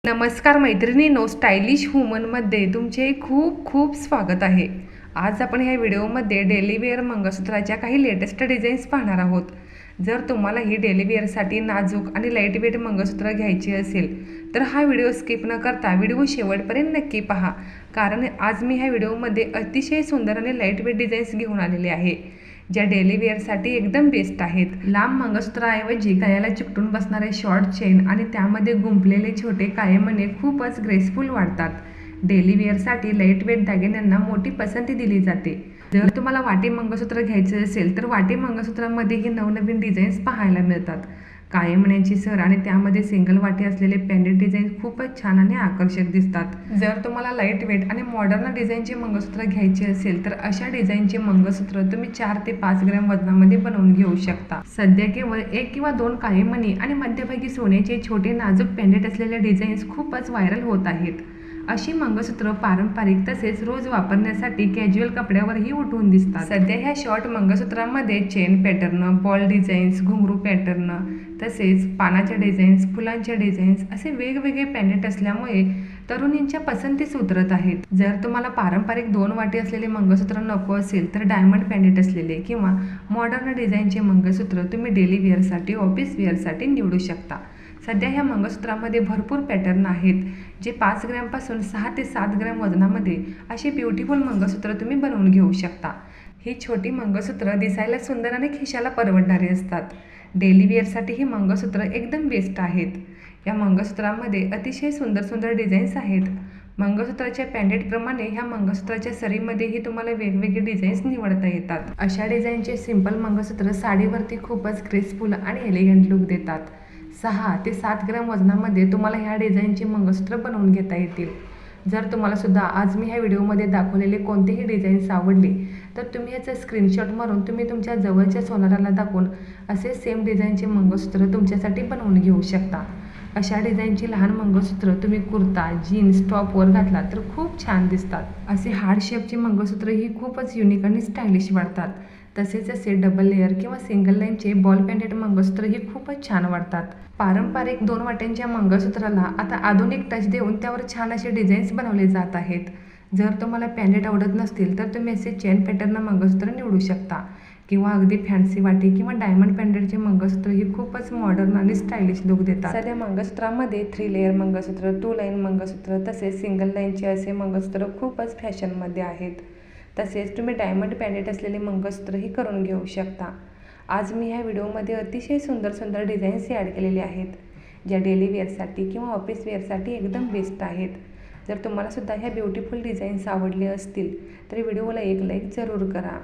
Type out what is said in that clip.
नमस्कार मैत्रिणींनो, स्टायलिश वुमनमध्ये तुमचे खूप खूप स्वागत आहे। आज आपण ह्या व्हिडिओमध्ये डेली वेअर मंगळसूत्राच्या काही लेटेस्ट डिझाईन्स पाहणार आहोत। जर तुम्हाला ही डेली वेअरसाठी नाजूक आणि लाईट वेट मंगळसूत्र घ्यायची असेल तर हा व्हिडिओ स्किप न करता व्हिडिओ शेवटपर्यंत नक्की पहा, कारण आज मी ह्या व्हिडिओमध्ये अतिशय सुंदर आणि लाईट वेट डिझाईन्स घेऊन आलेले आहे, ज्या डेली वेअरसाठी एकदम बेस्ट आहेत। लांब मंगळसूत्राऐवजी गळ्याला चिकटून बसणारे शॉर्ट चेन आणि त्यामध्ये गुंफलेले छोटे काळेमणी खूपच ग्रेसफुल वाटतात। डेली वेअरसाठी लाईट वेट दागिन्यांना मोठी पसंती दिली जाते। जर तुम्हाला वाटी मंगळसूत्र घ्यायचे असेल तर वाटी मंगळसूत्रामध्येही नवनवीन डिझाईन्स पाहायला मिळतात। काळेमण्यांची सर आणि त्यामध्ये सिंगल वाटी असलेले पेंडेंट डिझाईन खूपच छान आणि आकर्षक दिसतात। जर तुम्हाला लाईट वेट आणि मॉडर्न डिझाईनचे मंगळसूत्र घ्यायचे असेल तर अशा डिझाईनचे मंगळसूत्र तुम्ही 4 ते 5 ग्रॅम वजनामध्ये बनवून घेऊ शकता। सध्या केवळ 1 किंवा 2 काळेमणी आणि मध्यभागी सोन्याचे छोटे नाजूक पेंडेंट असलेले डिझाईन्स खूपच व्हायरल होत आहेत। अशी मंगळसूत्र पारंपरिक तसेच रोज वापरण्यासाठी कॅज्युअल कपड्यावरही उठून दिसतात। सध्या ह्या शॉर्ट मंगळसूत्रामध्ये चेन पॅटर्न, बॉल डिझाईन्स, घुंगरू पॅटर्न, तसेच पानाच्या डिझाईन्स, फुलांच्या डिझाईन्स असे वेगवेगळे पेंडेंट असल्यामुळे तरुणींच्या पसंतीस उतरत आहेत। जर तुम्हाला पारंपरिक 2 वाटी असलेले मंगळसूत्र नको असेल तर डायमंड पेंडेंट असलेले किंवा मॉडर्न डिझाईनचे मंगळसूत्र तुम्ही डेली वेअरसाठी, ऑफिस वेअरसाठी निवडू शकता। सध्या ह्या मंगळसूत्रामध्ये भरपूर पॅटर्न आहेत, जे 5 ग्रॅमपासून 6 ते 7 ग्रॅम वजनामध्ये अशी ब्युटिफुल मंगळसूत्र तुम्ही बनवून घेऊ शकता। ही छोटी मंगळसूत्र दिसायला सुंदर आणि खिशाला परवडणारी असतात। डेली वेअरसाठी ही मंगळसूत्र एकदम बेस्ट आहेत। या मंगळसूत्रामध्ये अतिशय सुंदर सुंदर डिझाईन्स आहेत। मंगळसूत्राच्या पेंडेंटप्रमाणे ह्या मंगळसूत्राच्या सरीमध्येही तुम्हाला वेगवेगळे डिझाईन्स निवडता येतात। अशा डिझाईनचे सिंपल मंगळसूत्र साडीवरती खूपच ग्रेसफुल आणि एलिगंट लुक देतात। 6 ते 7 ग्रॅम वजनामध्ये तुम्हाला ह्या डिझाईनचे मंगळसूत्र बनवून घेता येतील। जर तुम्हाला सुद्धा आज मी ह्या व्हिडिओमध्ये दाखवलेले कोणतेही डिझाईन्स आवडले तर तुम्ही याचा स्क्रीनशॉट मारून तुम्ही तुमच्या जवळच्या सोनाराला दाखवून असे सेम डिझाईनचे मंगळसूत्र तुमच्यासाठी बनवून घेऊ शकता। अशा डिझाईनची लहान मंगळसूत्र तुम्ही कुर्ता, जीन्स, टॉपवर घातला तर खूप छान दिसतात। असे हार्ड शेपचे मंगळसूत्र ही खूपच युनिक आणि स्टायलिश वाटतात। तसेच असे डबल लेअर किंवा सिंगल लाईनचे बॉल पेंडेंट मंगळसूत्र ही खूपच छान वाटतात। पारंपरिक 2 वाट्यांच्या मंगळसूत्राला आता आधुनिक टच देऊन त्यावर छान असे डिझाईन्स बनवले जात आहेत। जर तुम्हाला पेंडेंट आवडत नसतील तर तुम्ही असे चेन पॅटर्न मंगळसूत्र निवडू शकता, किंवा अगदी फॅन्सी वाटी किंवा डायमंड पेंडेंटचे मंगळसूत्र ही खूपच मॉडर्न आणि स्टायलिश लुक देतात। सध्या मंगळसूत्रामध्ये 3 लेअर मंगळसूत्र, 2 लाईन मंगळसूत्र तसेच सिंगल लाईनचे असे मंगळसूत्र खूपच फॅशनमध्ये आहेत। तसेच तुम्ही डायमंड पेंडेंट असलेले मंगळसूत्रही करून घेऊ शकता। आज मी ह्या व्हिडिओमध्ये अतिशय सुंदर सुंदर डिझाईन्स ॲड केलेले आहेत, ज्या डेली वेअरसाठी किंवा ऑफिस वेअरसाठी एकदम बेस्ट आहेत। जर तुम्हाला सुद्धा ह्या ब्युटिफुल डिझाईन्स आवडले असतील तर व्हिडिओला एक लाईक जरूर करा।